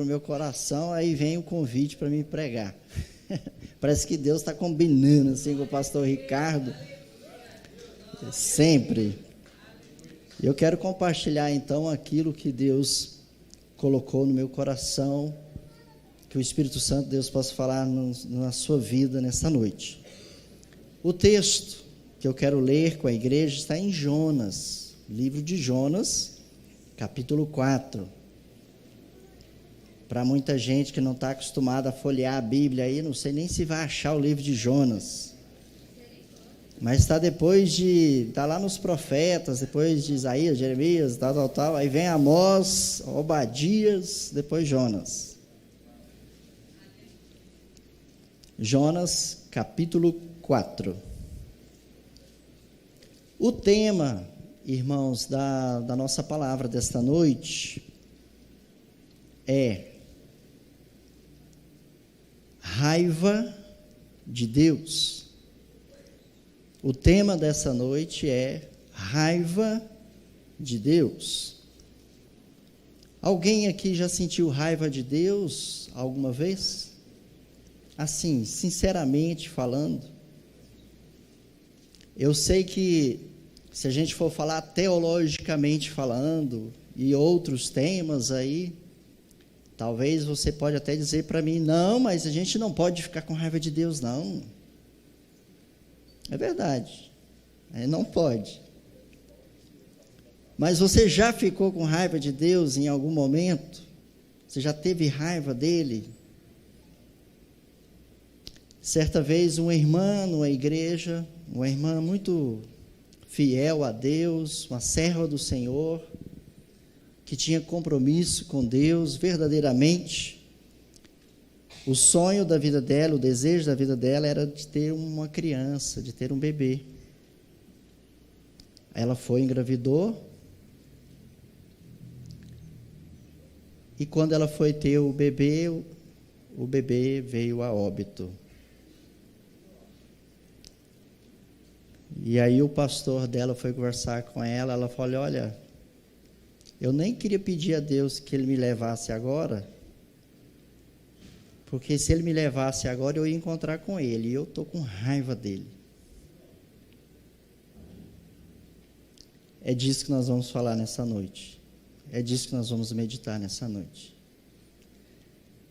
no meu coração, aí vem o convite para me pregar. Parece que Deus está combinando assim com o pastor Ricardo, sempre. Eu quero compartilhar então aquilo que Deus colocou no meu coração, que o Espírito Santo, Deus possa falar na sua vida nessa noite. O texto que eu quero ler com a igreja está em Jonas, livro de Jonas, capítulo 4. Para muita gente que não está acostumada a folhear a Bíblia aí, não sei nem se vai achar o livro de Jonas. Mas está está lá nos profetas, depois de Isaías, Jeremias, tal. Aí vem Amós, Obadias, depois Jonas. Jonas, capítulo 4. O tema, irmãos, da nossa palavra desta noite é raiva de Deus. O tema dessa noite é raiva de Deus. Alguém aqui já sentiu raiva de Deus alguma vez? Assim, sinceramente falando. Eu sei que se a gente for falar teologicamente falando e outros temas aí, talvez você pode até dizer para mim, não, mas a gente não pode ficar com raiva de Deus, não. É verdade, não pode. Mas você já ficou com raiva de Deus em algum momento? Você já teve raiva dele? Certa vez uma irmã numa igreja, uma irmã muito fiel a Deus, uma serva do Senhor, que tinha compromisso com Deus verdadeiramente. O sonho da vida dela, o desejo da vida dela era de ter uma criança, de ter um bebê. Ela foi, engravidou, e quando ela foi ter o bebê veio a óbito. E aí o pastor dela foi conversar com ela falou, olha, eu nem queria pedir a Deus que Ele me levasse agora, porque se Ele me levasse agora, eu ia encontrar com Ele, e eu estou com raiva dele. É disso que nós vamos falar nessa noite. É disso que nós vamos meditar nessa noite.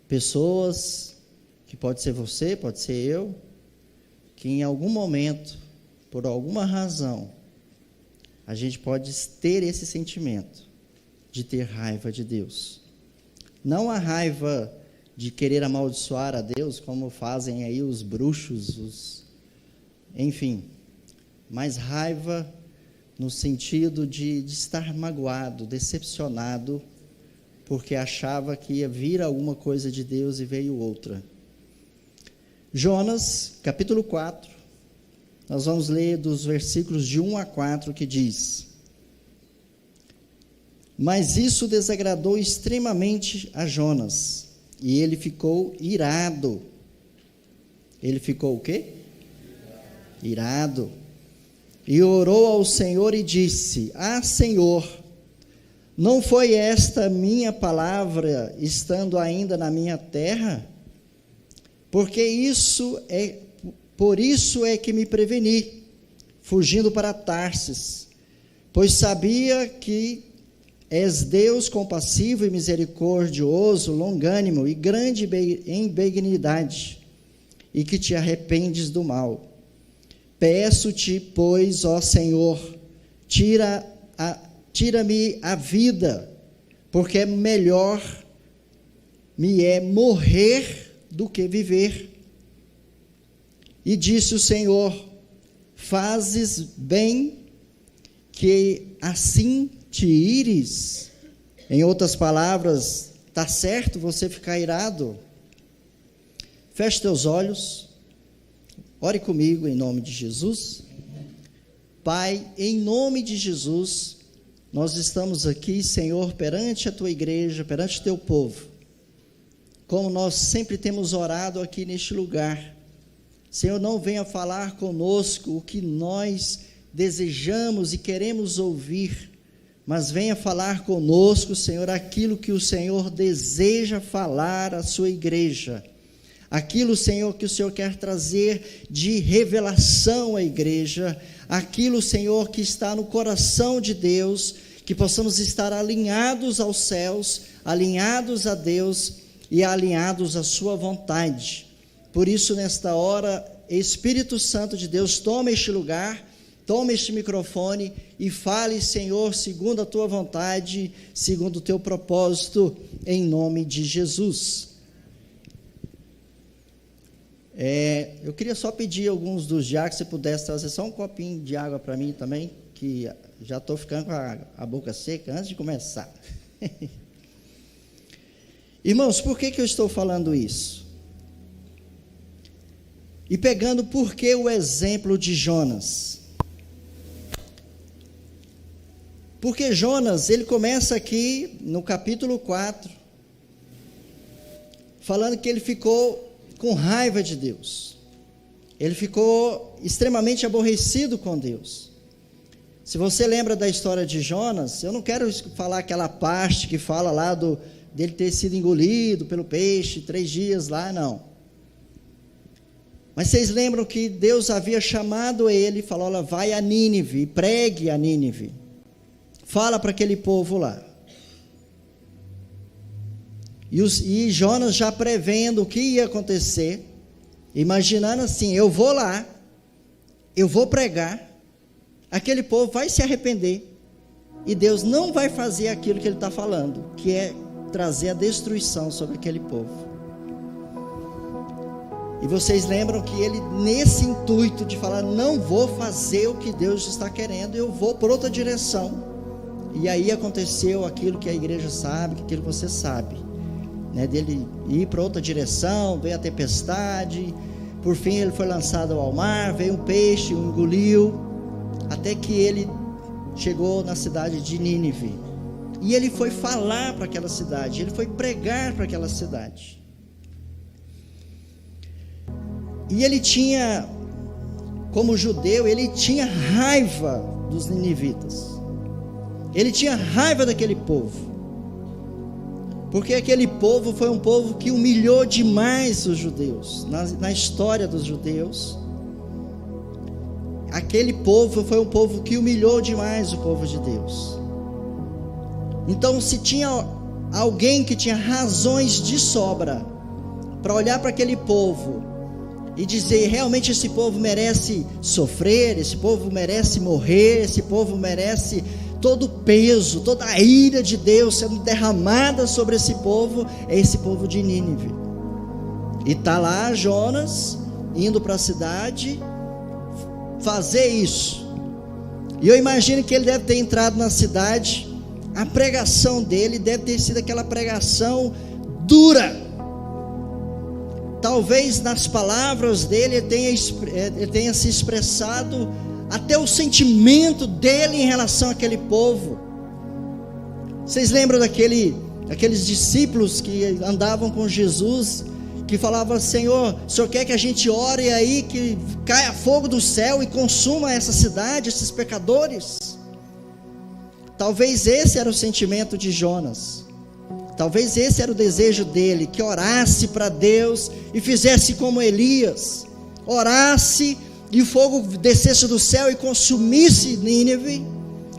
Pessoas, que pode ser você, pode ser eu, que em algum momento, por alguma razão, a gente pode ter esse sentimento de ter raiva de Deus. Não a raiva de querer amaldiçoar a Deus, como fazem aí os bruxos, enfim, mas raiva no sentido de estar magoado, decepcionado, porque achava que ia vir alguma coisa de Deus e veio outra. Jonas, capítulo 4, nós vamos ler dos versículos de 1 a 4, que diz: Mas isso desagradou extremamente a Jonas, e ele ficou irado. Ele ficou o quê? Irado. E orou ao Senhor e disse: Senhor, não foi esta minha palavra estando ainda na minha terra? Por isso é que me preveni, fugindo para Tarsis, pois sabia que és Deus compassivo e misericordioso, longânimo e grande em benignidade, e que te arrependes do mal. Peço-te, pois, ó Senhor, tira-me a vida, porque melhor me é morrer do que viver. E disse o Senhor: Fazes bem que assim te ires. Em outras palavras, está certo você ficar irado? Feche teus olhos, ore comigo em nome de Jesus. Pai, em nome de Jesus, nós estamos aqui, Senhor, perante a tua igreja, perante o teu povo, como nós sempre temos orado aqui neste lugar. Senhor, não venha falar conosco o que nós desejamos e queremos ouvir, mas venha falar conosco, Senhor, aquilo que o Senhor deseja falar à sua igreja. Aquilo, Senhor, que o Senhor quer trazer de revelação à igreja. Aquilo, Senhor, que está no coração de Deus, que possamos estar alinhados aos céus, alinhados a Deus e alinhados à sua vontade. Por isso, nesta hora, Espírito Santo de Deus, toma este lugar, toma este microfone e fale, Senhor, segundo a tua vontade, segundo o teu propósito, em nome de Jesus. Eu queria só pedir a alguns dos diáconos, se pudesse trazer só um copinho de água para mim também, que já estou ficando com a boca seca antes de começar. Irmãos, por que eu estou falando isso? E pegando por que o exemplo de Jonas? Porque Jonas, ele começa aqui no capítulo 4, falando que ele ficou com raiva de Deus. Ele ficou extremamente aborrecido com Deus. Se você lembra da história de Jonas, eu não quero falar aquela parte que fala lá dele ter sido engolido pelo peixe, 3 dias lá, não. Mas vocês lembram que Deus havia chamado ele e falou: olha, vai a Nínive e pregue a Nínive. Fala para aquele povo lá. E Jonas já prevendo o que ia acontecer, imaginando assim: eu vou lá, eu vou pregar, aquele povo vai se arrepender, e Deus não vai fazer aquilo que ele está falando, que é trazer a destruição sobre aquele povo. E vocês lembram que ele, nesse intuito de falar: não vou fazer o que Deus está querendo, eu vou por outra direção. E aí aconteceu aquilo que a igreja sabe, aquilo que você sabe, né, dele ir para outra direção, veio a tempestade, por fim ele foi lançado ao mar, veio um peixe, o engoliu, até que ele chegou na cidade de Nínive, e ele foi falar para aquela cidade, ele foi pregar para aquela cidade, e ele tinha, como judeu, ele tinha raiva dos ninivitas, ele tinha raiva daquele povo, porque aquele povo foi um povo que humilhou demais os judeus, na história dos judeus. Aquele povo foi um povo que humilhou demais o povo de Deus. Então, se tinha alguém que tinha razões de sobra para olhar para aquele povo e dizer: realmente esse povo merece sofrer, esse povo merece morrer, esse povo merece todo o peso, toda a ira de Deus sendo derramada sobre esse povo, é esse povo de Nínive. E está lá Jonas indo para a cidade fazer isso. E eu imagino que ele deve ter entrado na cidade, a pregação dele deve ter sido aquela pregação dura. Talvez nas palavras dele ele tenha se expressado até o sentimento dele em relação àquele povo. Vocês lembram daqueles discípulos que andavam com Jesus, que falavam: Senhor, o Senhor quer que a gente ore aí, que caia fogo do céu e consuma essa cidade, esses pecadores? Talvez esse era o sentimento de Jonas, talvez esse era o desejo dele, que orasse para Deus e fizesse como Elias, orasse e o fogo descesse do céu e consumisse Nínive,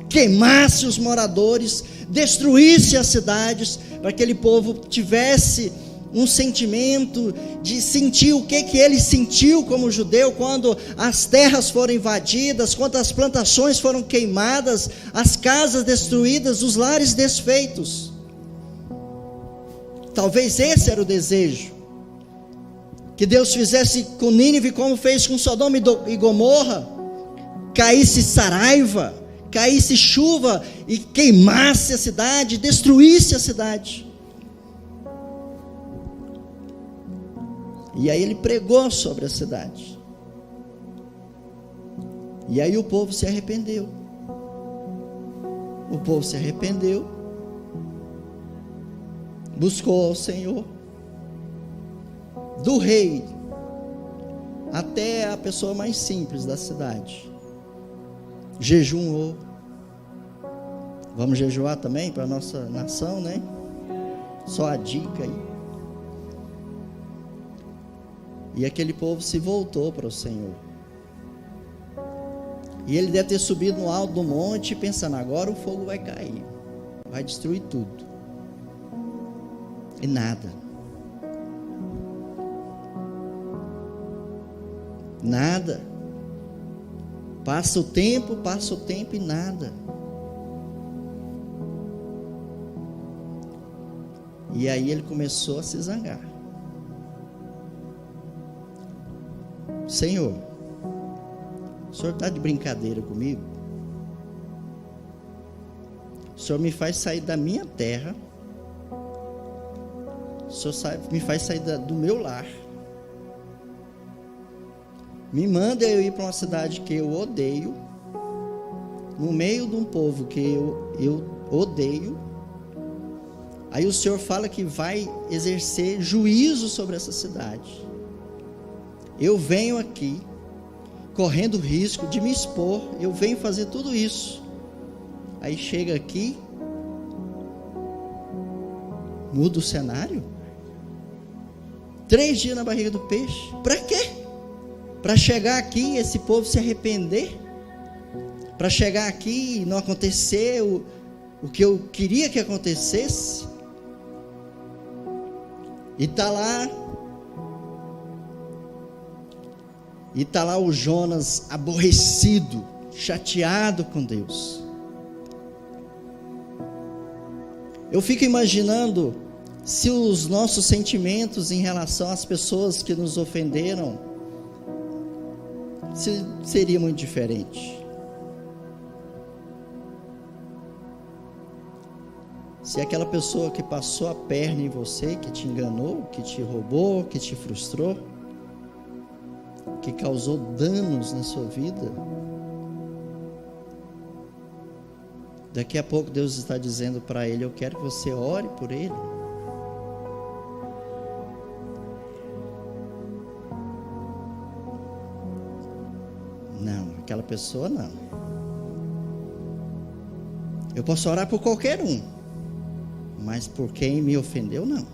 queimasse os moradores, destruísse as cidades, para que aquele povo tivesse um sentimento de sentir o que ele sentiu como judeu, quando as terras foram invadidas, quando as plantações foram queimadas, as casas destruídas, os lares desfeitos. Talvez esse era o desejo, que Deus fizesse com Nínive como fez com Sodoma e Gomorra, caísse saraiva, caísse chuva e queimasse a cidade, destruísse a cidade. E aí ele pregou sobre a cidade, e aí o povo se arrependeu. O povo se arrependeu, buscou ao Senhor, do rei até a pessoa mais simples da cidade, jejuou, Vamos jejuar também para a nossa nação, né? Só a dica aí. E aquele povo se voltou para o Senhor. E ele deve ter subido no alto do monte pensando, agora o fogo vai cair, vai destruir tudo. E nada. Nada. Passa o tempo e nada. E aí ele começou a se zangar. Senhor, o Senhor está de brincadeira comigo? O Senhor me faz sair da minha terra. O Senhor me faz sair do meu lar. Me manda eu ir para uma cidade que eu odeio, no meio de um povo que eu odeio. Aí o Senhor fala que vai exercer juízo sobre essa cidade. Eu venho aqui, correndo risco de me expor, eu venho fazer tudo isso. Aí chega aqui, muda o cenário. 3 dias na barriga do peixe, para quê? Para chegar aqui, esse povo se arrepender? Para chegar aqui e não acontecer o que eu queria que acontecesse? E está lá o Jonas aborrecido, chateado com Deus. Eu fico imaginando se os nossos sentimentos em relação às pessoas que nos ofenderam seria muito diferente. Se aquela pessoa que passou a perna em você, que te enganou, que te roubou, que te frustrou, que causou danos na sua vida, daqui a pouco Deus está dizendo para ele, eu quero que você ore por ele. Não, aquela pessoa não. Eu posso orar por qualquer um, mas por quem me ofendeu, não.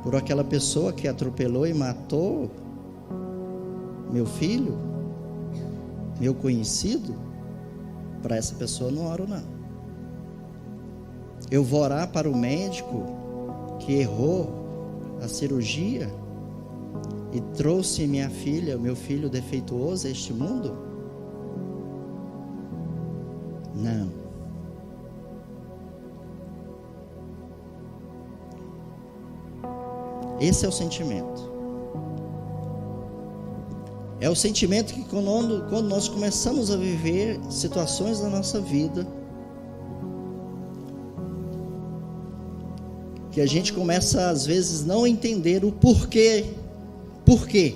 Por aquela pessoa que atropelou e matou meu filho, meu conhecido, para essa pessoa não oro, não. Eu vou orar para o médico que errou a cirurgia e trouxe minha filha, meu filho defeituoso a este mundo? Não. Esse é o sentimento. É o sentimento que quando nós começamos a viver situações na nossa vida, que a gente começa às vezes não entender o porquê. Por quê?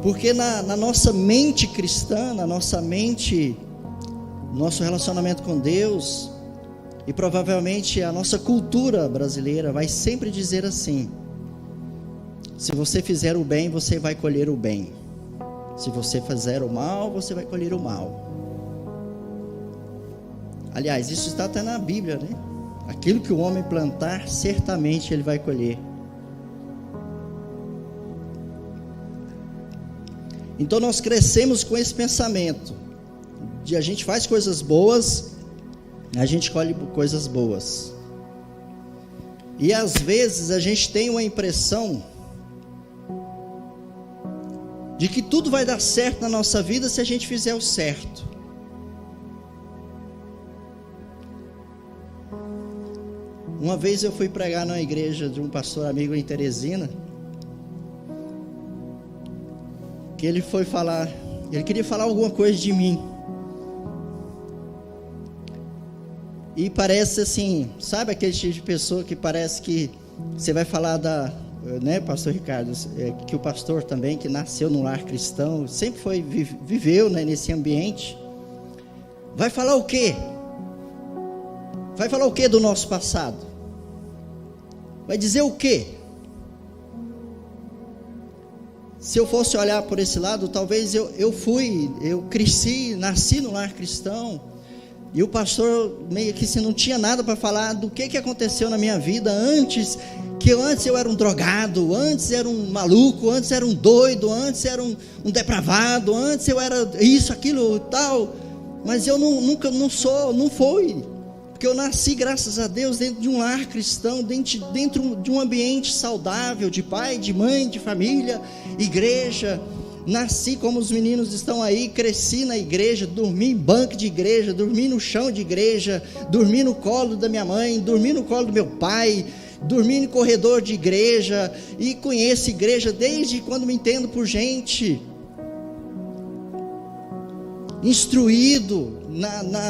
Porque na nossa mente cristã, na nossa mente, nosso relacionamento com Deus, e provavelmente a nossa cultura brasileira vai sempre dizer assim: se você fizer o bem, você vai colher o bem. Se você fizer o mal, você vai colher o mal. Aliás, isso está até na Bíblia, né? Aquilo que o homem plantar, certamente ele vai colher. Então nós crescemos com esse pensamento de a gente faz coisas boas, a gente colhe coisas boas. E às vezes a gente tem uma impressão de que tudo vai dar certo na nossa vida se a gente fizer o certo. Uma vez eu fui pregar numa igreja de um pastor amigo em Teresina, que ele queria falar alguma coisa de mim. E parece assim, sabe aquele tipo de pessoa que parece que você vai falar né, pastor Ricardo, que o pastor também, que nasceu num lar cristão, sempre viveu, né, nesse ambiente, vai falar o quê? Vai falar o quê do nosso passado? Vai dizer o quê? se eu fosse olhar por esse lado, talvez eu cresci, nasci no lar cristão, e o pastor meio que não tinha nada para falar do que aconteceu na minha vida antes eu era um drogado, antes era um maluco, antes era um doido, antes era um depravado, antes eu era isso, aquilo, tal, mas eu não fui, porque eu nasci, graças a Deus, dentro de um lar cristão, dentro de um ambiente saudável, de pai, de mãe, de família, igreja. Nasci como os meninos estão aí, cresci na igreja, dormi em banco de igreja, dormi no chão de igreja, dormi no colo da minha mãe, dormi no colo do meu pai, dormi no corredor de igreja, e conheço igreja desde quando me entendo por instruído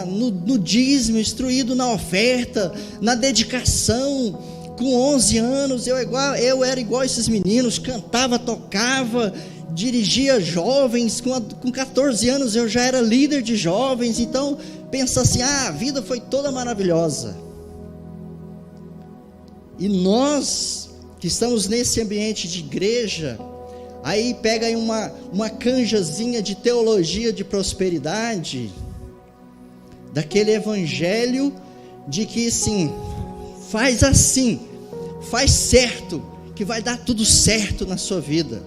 no dízimo, instruído na oferta, na dedicação. Com 11 anos eu era igual a esses meninos, cantava, tocava, dirigia jovens. Com 14 anos eu já era líder de jovens. Então pensa assim, a vida foi toda maravilhosa. E nós que estamos nesse ambiente de igreja, aí pega aí uma canjazinha de teologia de prosperidade, daquele evangelho de que assim, faz certo, que vai dar tudo certo na sua vida.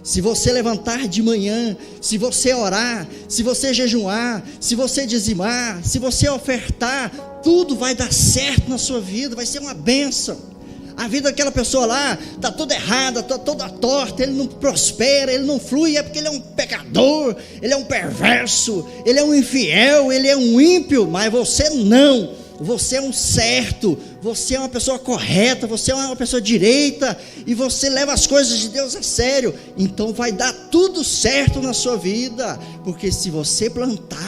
Se você levantar de manhã, se você orar, se você jejuar, se você dizimar, se você ofertar, tudo vai dar certo na sua vida, vai ser uma bênção. A vida daquela pessoa lá está toda errada, está toda torta, ele não prospera, ele não flui, é porque ele é um pecador, ele é um perverso, ele é um infiel, ele é um ímpio. Mas você não, você é um certo, você é uma pessoa correta, você é uma pessoa direita, e você leva as coisas de Deus a sério. Então vai dar tudo certo na sua vida, porque se você plantar,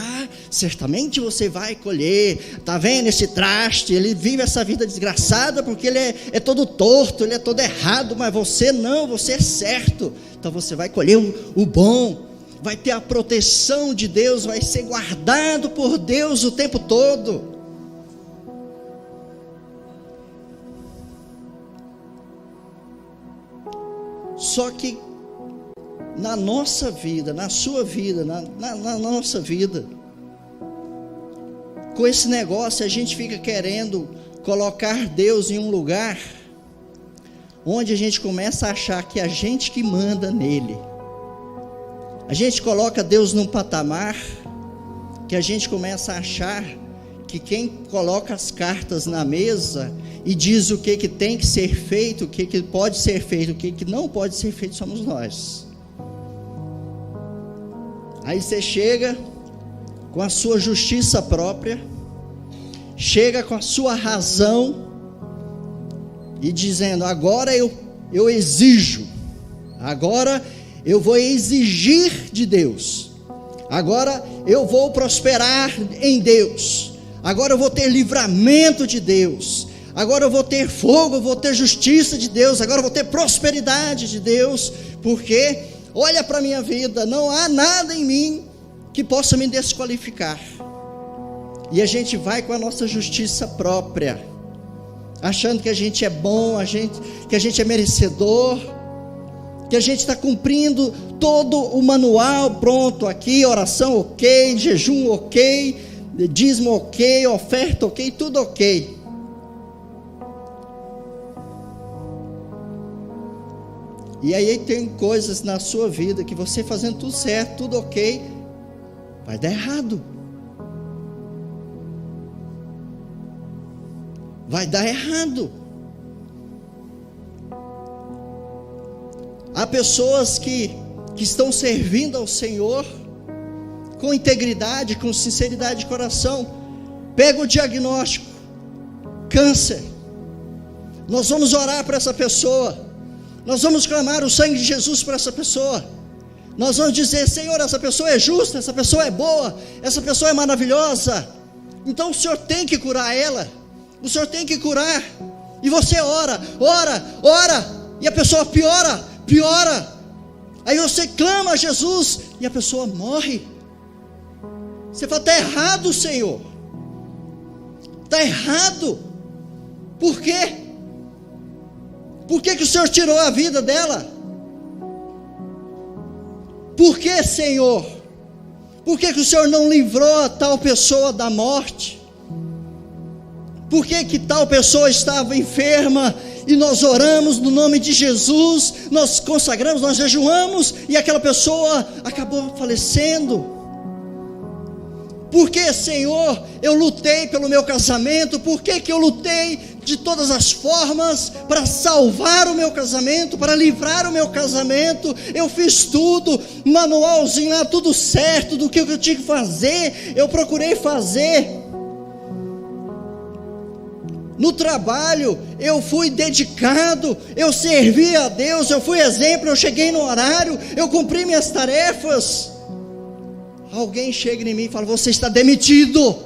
certamente você vai colher. Está vendo esse traste? Ele vive essa vida desgraçada porque ele é todo torto, ele é todo errado, mas você não, você é certo. Então você vai colher o bom, vai ter a proteção de Deus, vai ser guardado por Deus o tempo todo. Só que na nossa vida, na sua vida, na nossa vida, com esse negócio a gente fica querendo colocar Deus em um lugar onde a gente começa a achar que a gente que manda nele. A gente coloca Deus num patamar que a gente começa a achar que quem coloca as cartas na mesa e diz o que tem que ser feito, o que pode ser feito, o que não pode ser feito, somos nós. Aí você chega com a sua justiça própria, chega com a sua razão e dizendo, agora eu exijo, agora eu vou exigir de Deus, agora eu vou prosperar em Deus, agora eu vou ter livramento de Deus, agora eu vou ter fogo, eu vou ter justiça de Deus, agora eu vou ter prosperidade de Deus, porque olha para a minha vida, não há nada em mim que possa me desqualificar. E a gente vai com a nossa justiça própria, achando que a gente é bom, que a gente é merecedor, que a gente está cumprindo todo o manual, pronto, aqui, oração ok, jejum ok, dízimo ok, oferta ok, tudo ok. E aí tem coisas na sua vida que você fazendo tudo certo, tudo ok, vai dar errado. Vai dar errado. Há pessoas que estão servindo ao Senhor com integridade, com sinceridade de coração. Pega o diagnóstico, câncer. Nós vamos orar para essa pessoa. Nós vamos clamar o sangue de Jesus para essa pessoa. Nós vamos dizer, Senhor, essa pessoa é justa, essa pessoa é boa, essa pessoa é maravilhosa. Então o Senhor tem que curar ela. O Senhor tem que curar. E você ora, e a pessoa piora. Aí você clama a Jesus e a pessoa morre. Você fala, está errado, Senhor. Está errado. Por quê? Por que o Senhor tirou a vida dela? Por que, Senhor? Por que o Senhor não livrou a tal pessoa da morte? Por que tal pessoa estava enferma e nós oramos no nome de Jesus, nós consagramos, nós jejuamos e aquela pessoa acabou falecendo? Por que, Senhor, eu lutei pelo meu casamento? Por que eu lutei de todas as formas para salvar o meu casamento, para livrar o meu casamento? Eu fiz tudo, manualzinho lá, tudo certo, do que eu tinha que fazer, eu procurei fazer. No trabalho, eu fui dedicado, eu servi a Deus, eu fui exemplo, eu cheguei no horário, eu cumpri minhas tarefas. Alguém chega em mim e fala: você está demitido.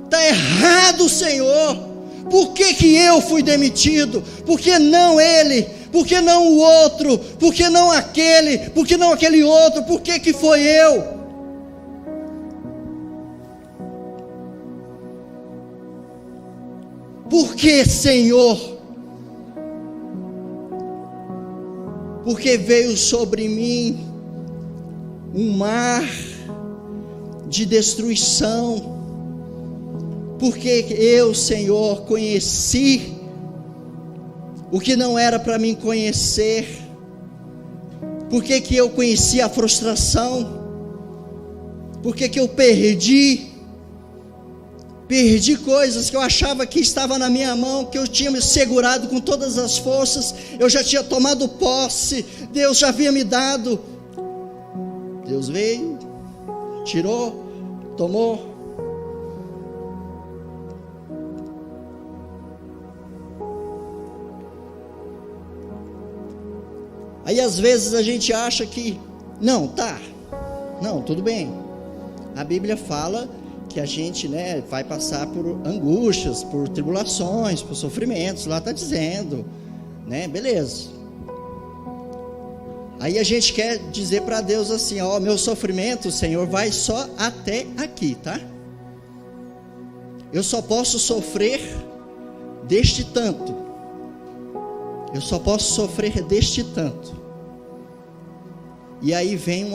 Está errado, Senhor. Por que eu fui demitido? Por que não ele? Por que não o outro? Por que não aquele? Por que não aquele outro? Por que foi eu? Por que, Senhor? Porque veio sobre mim um mar de destruição, porque eu, Senhor, conheci o que não era para mim conhecer. Porque que eu conheci a frustração? Porque que eu perdi coisas que eu achava que estava na minha mão, que eu tinha me segurado com todas as forças, eu já tinha tomado posse, Deus já havia me dado. Deus veio, tirou, tomou. Aí às vezes a gente acha que, não, tudo bem. A Bíblia fala que a gente, vai passar por angústias, por tribulações, por sofrimentos, lá está dizendo, beleza. Aí a gente quer dizer para Deus assim: ó, meu sofrimento, Senhor, vai só até aqui, tá? Eu só posso sofrer deste tanto. Eu só posso sofrer deste tanto. E aí vem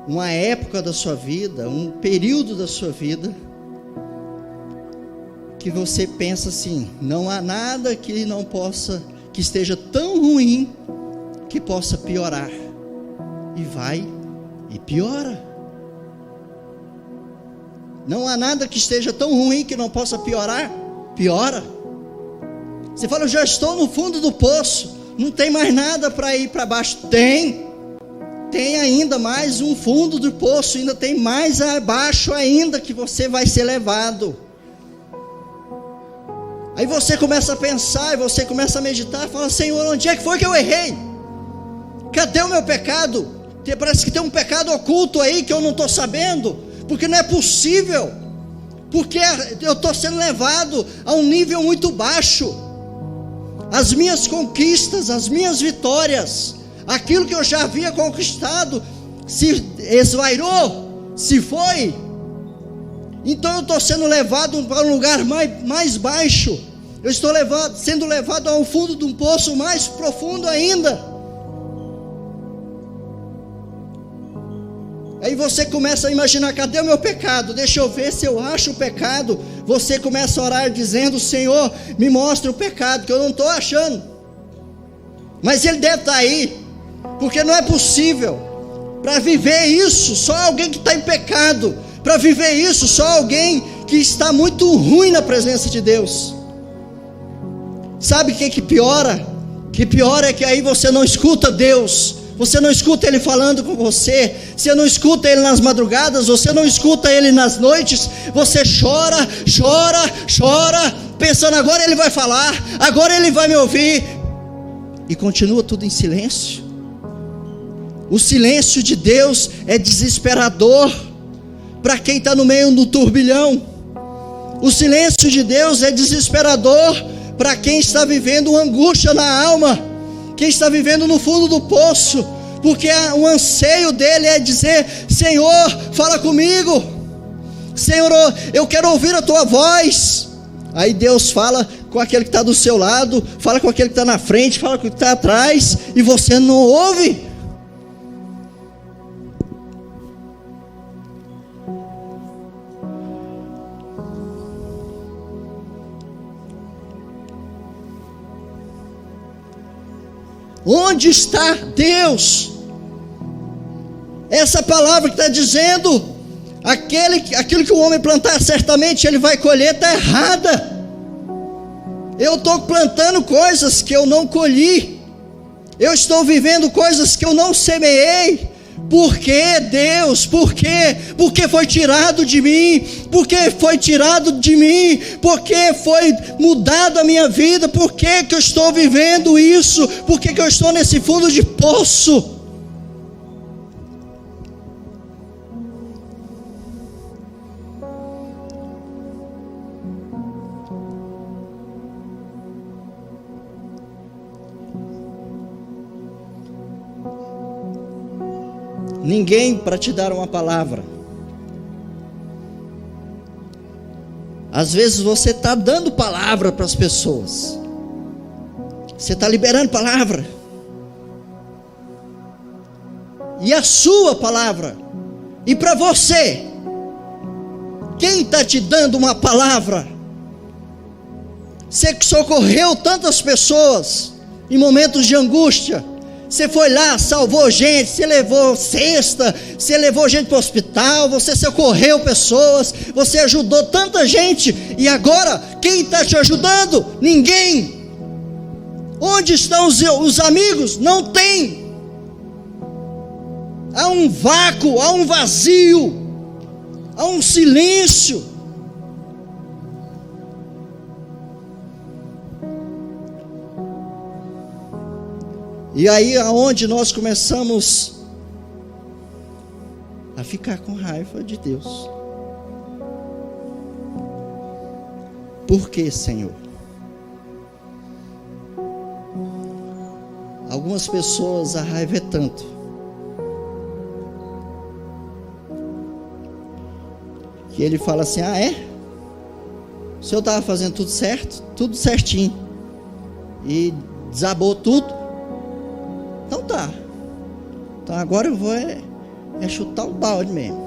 uma época da sua vida, um período da sua vida, que você pensa assim: não há nada que esteja tão ruim que possa piorar. E vai e piora. Não há nada que esteja tão ruim que não possa piorar. Piora. Você fala: eu já estou no fundo do poço, não tem mais nada para ir para baixo. Tem ainda mais um fundo do poço, ainda tem mais abaixo ainda que você vai ser levado. Aí você começa a pensar, e você começa a meditar, fala: Senhor, onde é que foi que eu errei? Cadê o meu pecado? Parece que tem um pecado oculto aí que eu não estou sabendo, porque não é possível, porque eu estou sendo levado a um nível muito baixo. As minhas conquistas, as minhas vitórias, aquilo que eu já havia conquistado, se esvairou, se foi. Então eu estou sendo levado para um lugar mais baixo. Eu estou sendo levado ao fundo de um poço mais profundo ainda. Aí você começa a imaginar: cadê o meu pecado? Deixa eu ver se eu acho o pecado. Você começa a orar dizendo: Senhor, me mostra o pecado, que eu não estou achando. Mas ele deve estar aí, porque não é possível. Para viver isso, só alguém que está em pecado. Para viver isso, só alguém que está muito ruim na presença de Deus. Sabe o que piora? O que piora é que aí você não escuta Deus. Você não escuta Ele falando com você. Você não escuta Ele nas madrugadas. Você não escuta Ele nas noites. Você chora, pensando: agora Ele vai falar, agora Ele vai me ouvir. E continua tudo em silêncio. O silêncio de Deus é desesperador para quem está no meio do turbilhão. O silêncio de Deus é desesperador para quem está vivendo uma angústia na alma, quem está vivendo no fundo do poço, porque o anseio dele é dizer: Senhor, fala comigo, Senhor, eu quero ouvir a tua voz. Aí Deus fala com aquele que está do seu lado, fala com aquele que está na frente, fala com o que está atrás, e você não ouve. Onde está Deus? Essa palavra que está dizendo, aquilo que o homem plantar, certamente ele vai colher, está errada. Eu estou plantando coisas que eu não colhi, eu estou vivendo coisas que eu não semeei. Por que, Deus? Por quê? Porque foi tirado de mim. Porque foi tirado de mim. Porque foi mudado a minha vida. Por que eu estou vivendo isso? Por que eu estou nesse fundo de poço? Ninguém para te dar uma palavra. Às vezes você está dando palavra para as pessoas. Você está liberando palavra. E a sua palavra. E para você, quem está te dando uma palavra? Você que socorreu tantas pessoas em momentos de angústia. Você foi lá, salvou gente, você levou cesta, você levou gente para o hospital, você socorreu pessoas, você ajudou tanta gente, e agora, quem está te ajudando? Ninguém. Onde estão os amigos? Não tem. Há um vácuo, há um vazio, há um silêncio. E aí aonde nós começamos a ficar com raiva de Deus. Por quê, Senhor? Algumas pessoas a raiva é tanto que ele fala assim: ah, é? O senhor estava fazendo tudo certo, tudo certinho, e desabou tudo. Então tá. Então agora eu vou chutar o balde mesmo.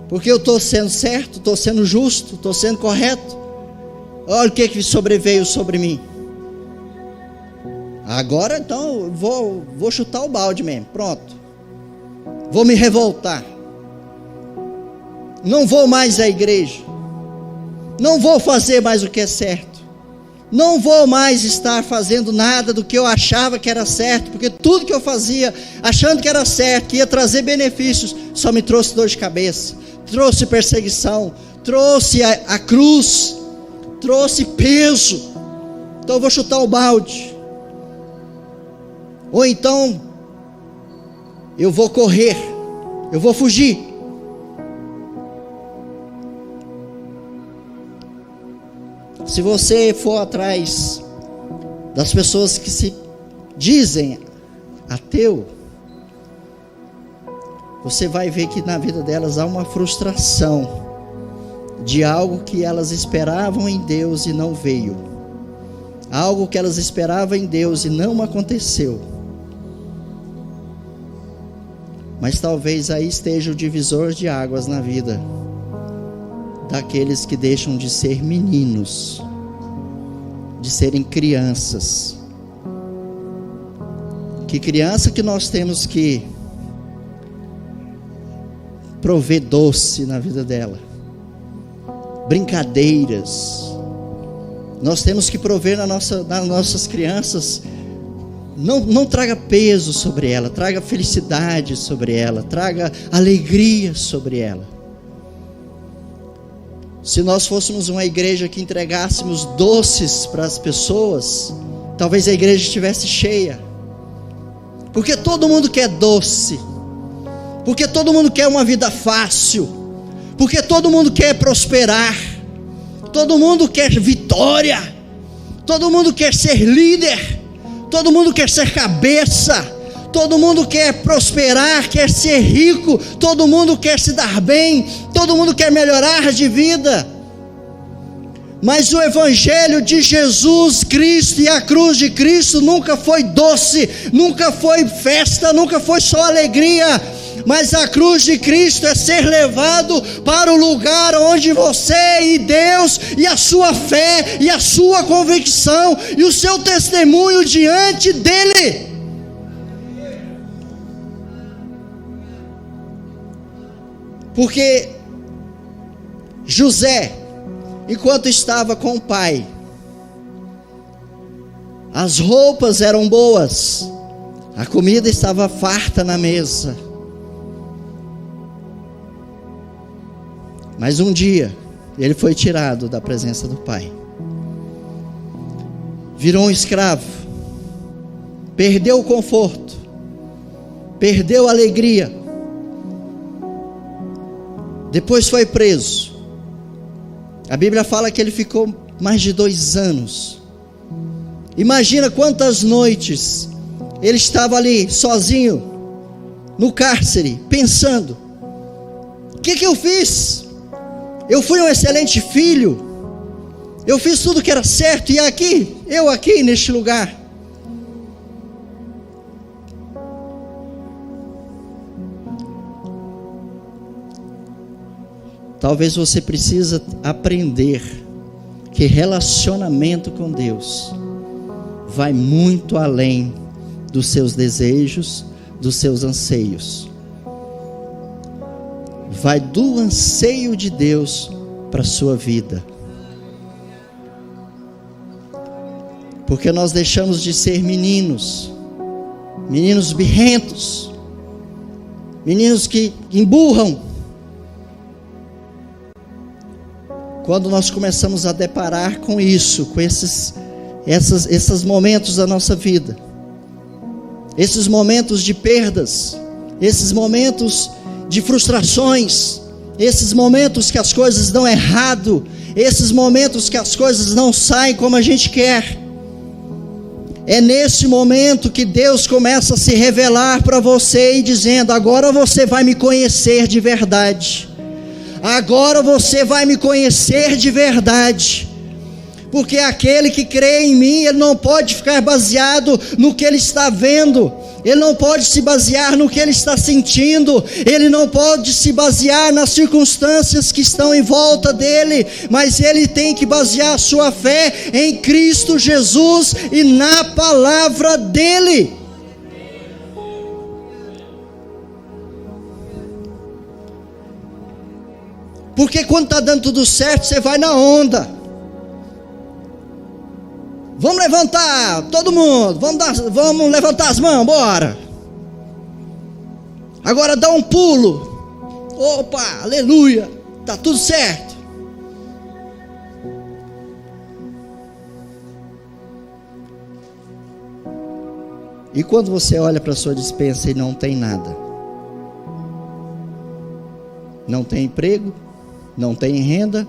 Porque eu estou sendo certo, estou sendo justo, estou sendo correto. Olha o que sobreveio sobre mim. Agora então eu vou chutar o balde mesmo. Pronto. Vou me revoltar. Não vou mais à igreja. Não vou fazer mais o que é certo. Não vou mais estar fazendo nada do que eu achava que era certo, porque tudo que eu fazia, achando que era certo, que ia trazer benefícios, só me trouxe dor de cabeça, trouxe perseguição, trouxe a cruz, trouxe peso. Então eu vou chutar o balde. Ou então, eu vou correr, eu vou fugir. Se você for atrás das pessoas que se dizem ateu, você vai ver que na vida delas há uma frustração de algo que elas esperavam em Deus e não veio, algo que elas esperavam em Deus e não aconteceu. Mas talvez aí esteja o divisor de águas na vida daqueles que deixam de ser meninos, de serem crianças. Que criança que nós temos que prover doce na vida dela, brincadeiras. Nós temos que prover nas nossas crianças. Não traga peso sobre ela, traga felicidade sobre ela, traga alegria sobre ela. Se nós fôssemos uma igreja que entregássemos doces para as pessoas, talvez a igreja estivesse cheia. Porque todo mundo quer doce. Porque todo mundo quer uma vida fácil. Porque todo mundo quer prosperar. Todo mundo quer vitória. Todo mundo quer ser líder. Todo mundo quer ser cabeça. Todo mundo quer prosperar, quer ser rico. Todo mundo quer se dar bem. Todo mundo quer melhorar de vida. Mas o evangelho de Jesus Cristo e a cruz de Cristo nunca foi doce, nunca foi festa, nunca foi só alegria. Mas a cruz de Cristo é ser levado para o lugar onde você e Deus, e a sua fé, e a sua convicção, e o seu testemunho diante dEle. Porque José, enquanto estava com o pai, as roupas eram boas, a comida estava farta na mesa. Mas um dia, ele foi tirado da presença do pai. Virou um escravo. Perdeu o conforto. Perdeu a alegria. Depois foi preso. A Bíblia fala que ele ficou mais de 2 anos. Imagina quantas noites ele estava ali sozinho no cárcere, pensando: o que eu fiz? Eu fui um excelente filho, eu fiz tudo que era certo, e eu aqui neste lugar. Talvez você precisa aprender que relacionamento com Deus vai muito além dos seus desejos, dos seus anseios. Vai do anseio de Deus para a sua vida. Porque nós deixamos de ser meninos birrentos, meninos que emburram, quando nós começamos a deparar com isso, com esses momentos da nossa vida, esses momentos de perdas, esses momentos de frustrações, esses momentos que as coisas dão errado, esses momentos que as coisas não saem como a gente quer. É nesse momento que Deus começa a se revelar para você e dizendo: agora você vai me conhecer de verdade. Agora você vai me conhecer de verdade. Porque aquele que crê em mim, ele não pode ficar baseado no que ele está vendo. Ele não pode se basear no que ele está sentindo. Ele não pode se basear nas circunstâncias que estão em volta dele. Mas ele tem que basear a sua fé em Cristo Jesus e na palavra dele. Porque quando está dando tudo certo, você vai na onda. Vamos levantar, todo mundo, vamos levantar as mãos, bora. Agora dá um pulo. Opa, aleluia, está tudo certo. E quando você olha para a sua despensa e não tem nada, não tem emprego, não tem renda,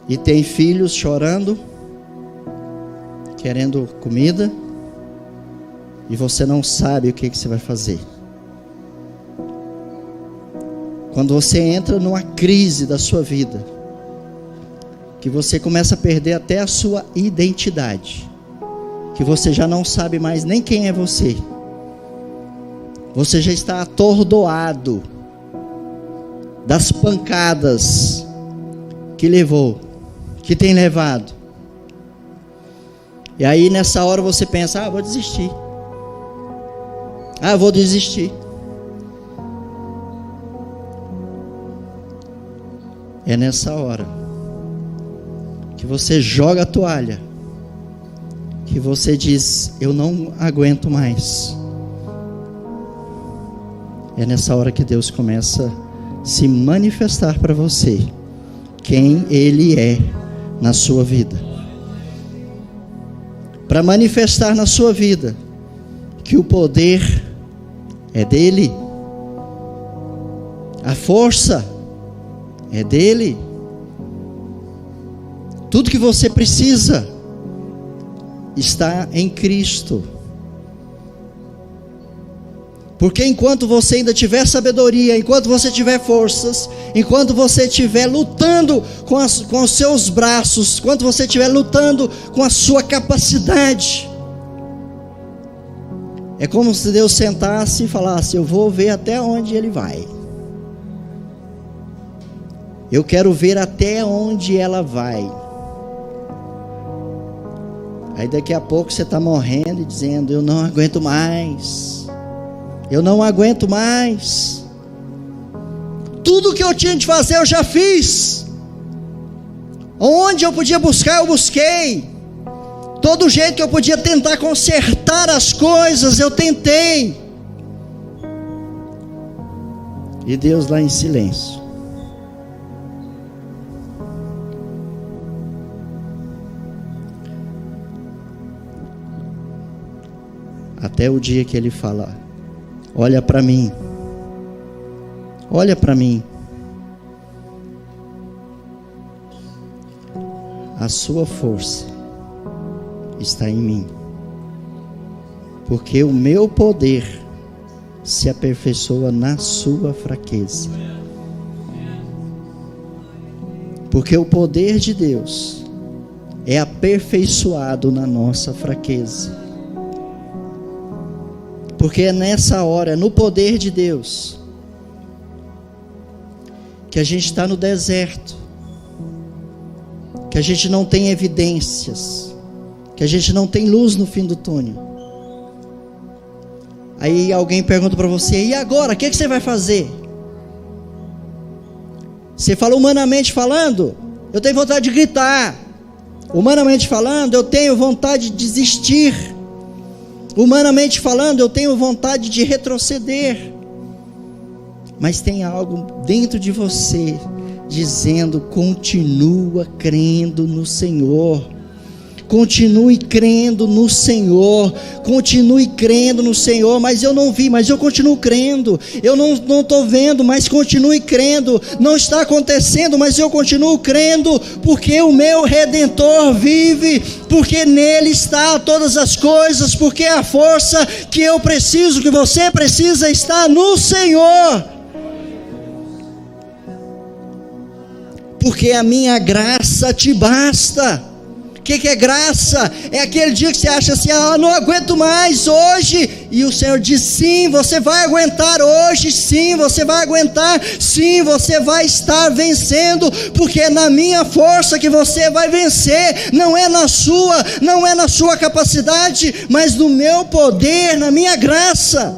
e tem filhos chorando, querendo comida, e você não sabe o que você vai fazer. Quando você entra numa crise da sua vida, que você começa a perder até a sua identidade, que você já não sabe mais nem quem é você, você já está atordoado das pancadas que levou, que tem levado. E aí nessa hora você pensa: vou desistir. Vou desistir. É nessa hora que você joga a toalha, que você diz: eu não aguento mais. É nessa hora que Deus começa a se manifestar para você quem Ele é na sua vida, para manifestar na sua vida que o poder é dele, a força é dele, tudo que você precisa está em Cristo. Porque enquanto você ainda tiver sabedoria, enquanto você tiver forças, enquanto você estiver lutando com os seus braços, enquanto você estiver lutando com a sua capacidade, É como se Deus sentasse e falasse: eu vou ver até onde ele vai. Eu quero ver até onde ela vai. Aí daqui a pouco você está morrendo e dizendo: eu não aguento mais. Eu não aguento mais. Tudo que eu tinha de fazer eu já fiz. Onde eu podia buscar, eu busquei. Todo jeito que eu podia tentar consertar as coisas, eu tentei. E Deus lá em silêncio. Até o dia que ele fala: olha para mim. Olha para mim. A sua força está em mim, porque o meu poder se aperfeiçoa na sua fraqueza. Porque o poder de Deus é aperfeiçoado na nossa fraqueza. Porque é nessa hora, no poder de Deus, que a gente está no deserto, que a gente não tem evidências, que a gente não tem luz no fim do túnel. Aí alguém pergunta para você: e agora, o que você vai fazer? Você fala: humanamente falando, eu tenho vontade de gritar. Humanamente falando, eu tenho vontade de desistir. Humanamente falando, eu tenho vontade de retroceder. Mas tem algo dentro de você dizendo: continua crendo no Senhor. Continue crendo no Senhor. Continue crendo no Senhor. Mas eu não vi, mas eu continuo crendo. Eu não estou vendo, mas continue crendo. Não está acontecendo, mas eu continuo crendo. Porque o meu Redentor vive. Porque nele está todas as coisas. Porque a força que eu preciso, que você precisa, está no Senhor. Porque a minha graça te basta. O que é graça? É aquele dia que você acha assim: não aguento mais hoje. E o Senhor diz: sim, você vai aguentar hoje. Sim, você vai aguentar. Sim, você vai estar vencendo. Porque é na minha força que você vai vencer. Não é na sua capacidade, mas no meu poder, na minha graça.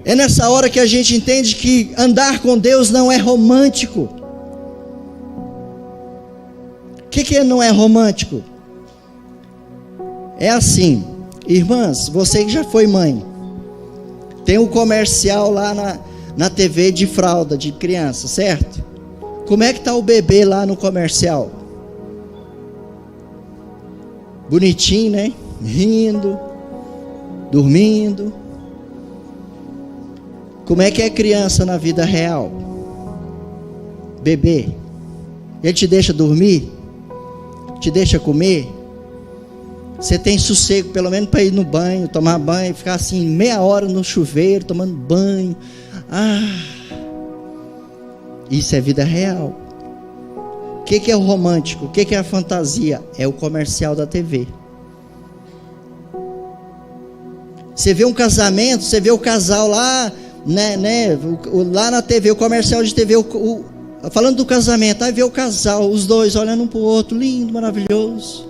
É nessa hora que a gente entende que andar com Deus não é romântico. O que não é romântico? É assim, irmãs, você que já foi mãe, tem um comercial lá na TV de fralda de criança, certo? Como é que está o bebê lá no comercial? Bonitinho, né? Rindo, dormindo. Como é que é criança na vida real? Bebê. Ele te deixa dormir? Te deixa comer? Você tem sossego pelo menos para ir no banho, tomar banho, ficar assim meia hora no chuveiro tomando banho? Isso é vida real. O que é o romântico? O que é a fantasia? É o comercial da TV. Você vê um casamento, você vê o casal lá, lá na TV, o comercial de TV, falando do casamento, aí vê o casal, os dois olhando um para o outro, lindo, maravilhoso,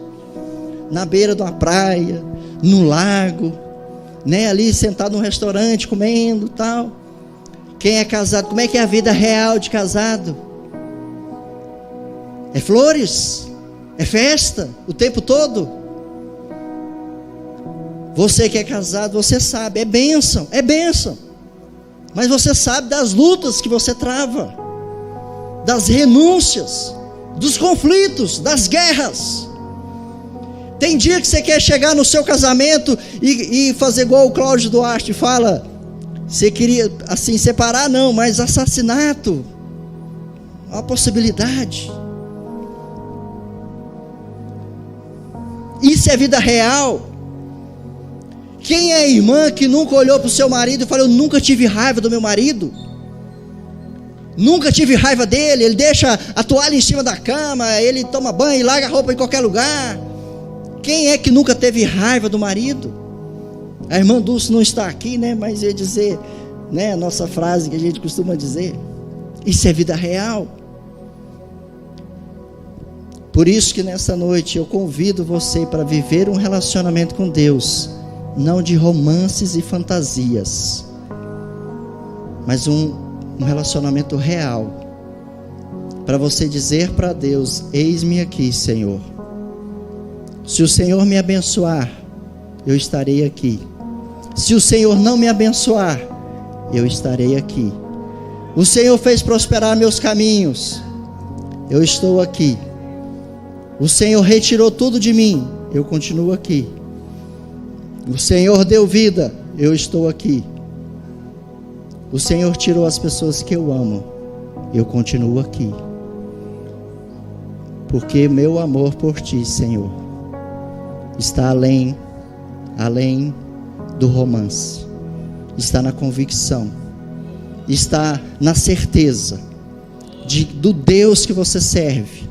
na beira de uma praia, no lago, ali sentado num restaurante, comendo, tal. Quem é casado, como é que é a vida real de casado? É flores, é festa, o tempo todo. Você que é casado, você sabe, é bênção, mas você sabe das lutas que você trava, das renúncias, dos conflitos, das guerras. Tem dia que você quer chegar no seu casamento e fazer igual o Cláudio Duarte fala: você queria assim separar, não, mas assassinato, uma possibilidade. Isso é vida real. Quem é a irmã que nunca olhou para o seu marido e falou: eu nunca tive raiva do meu marido, nunca tive raiva dele, ele deixa a toalha em cima da cama, ele toma banho e larga a roupa em qualquer lugar, Quem é que nunca teve raiva do marido? A irmã Dulce não está aqui, né? Mas ia dizer, né, a nossa frase que a gente costuma dizer. Isso é vida real. Por isso que nessa noite eu convido você para viver um relacionamento com Deus, não de romances e fantasias, mas um relacionamento real, para você dizer para Deus: eis-me aqui, Senhor. Se o Senhor me abençoar, eu estarei aqui. Se o Senhor não me abençoar, eu estarei aqui. O Senhor fez prosperar meus caminhos, eu estou aqui. O Senhor retirou tudo de mim, eu continuo aqui. O Senhor deu vida, eu estou aqui. O Senhor tirou as pessoas que eu amo, eu continuo aqui. Porque meu amor por ti, Senhor, está além do romance, está na convicção, está na certeza do Deus que você serve.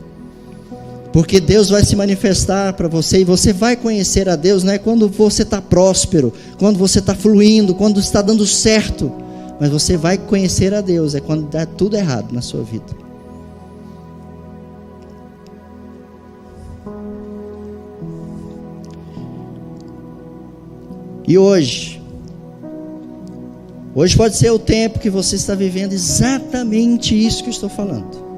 Porque Deus vai se manifestar para você e você vai conhecer a Deus, não é quando você está próspero, quando você está fluindo, quando está dando certo, mas você vai conhecer a Deus, é quando dá tudo errado na sua vida. E hoje pode ser o tempo que você está vivendo exatamente isso que eu estou falando.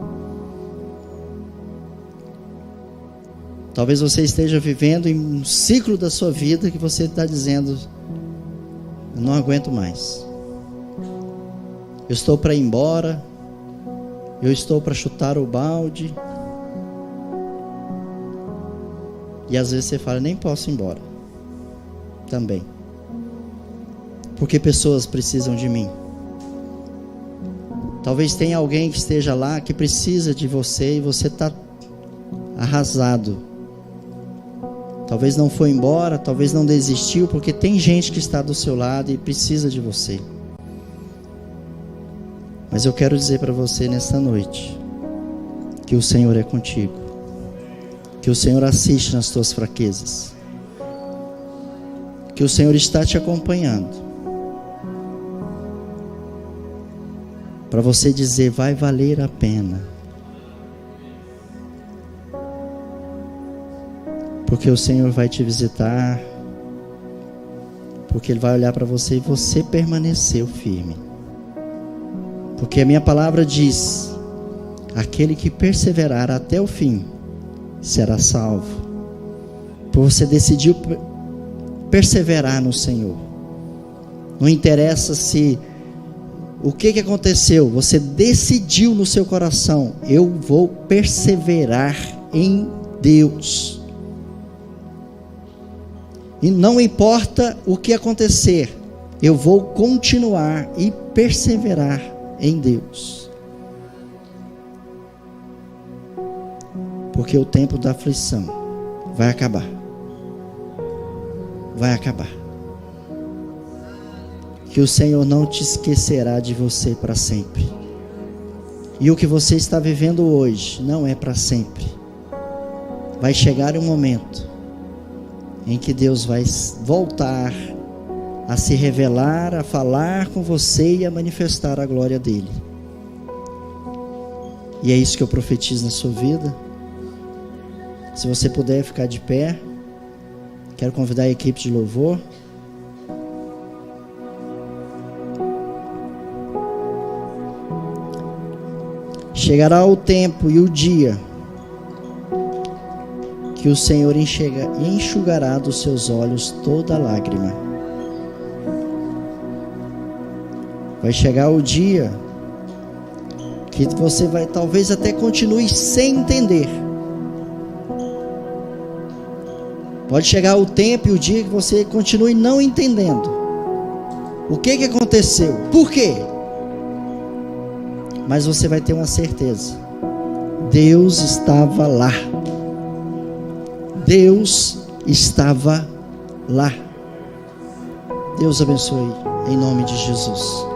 Talvez você esteja vivendo em um ciclo da sua vida que você está dizendo: eu não aguento mais, eu estou para ir embora, eu estou para chutar o balde. E às vezes você fala: nem posso ir embora também, porque pessoas precisam de mim. Talvez tenha alguém que esteja lá que precisa de você e você está arrasado. Talvez não foi embora, talvez não desistiu, porque tem gente que está do seu lado e precisa de você. Mas eu quero dizer para você nesta noite que o Senhor é contigo, que o Senhor assiste nas tuas fraquezas, que o Senhor está te acompanhando, para você dizer: vai valer a pena. Porque o Senhor vai te visitar, porque Ele vai olhar para você e você permaneceu firme. Porque a minha palavra diz: aquele que perseverar até o fim será salvo. Por você decidiu perseverar no Senhor. Não interessa se o que aconteceu, você decidiu no seu coração: eu vou perseverar em Deus. E não importa o que acontecer, eu vou continuar e perseverar em Deus. Porque o tempo da aflição vai acabar. Vai acabar. Que o Senhor não te esquecerá de você para sempre. E o que você está vivendo hoje não é para sempre. Vai chegar um momento em que Deus vai voltar a se revelar, a falar com você e a manifestar a glória dele. E é isso que eu profetizo na sua vida. Se você puder ficar de pé, quero convidar a equipe de louvor. Chegará o tempo e o dia que o Senhor enxugará dos seus olhos toda lágrima. Vai chegar o dia que você vai, talvez até continue sem entender. Pode chegar o tempo e o dia que você continue não entendendo. O que aconteceu? Por quê? Mas você vai ter uma certeza: Deus estava lá. Deus estava lá. Deus abençoe em nome de Jesus.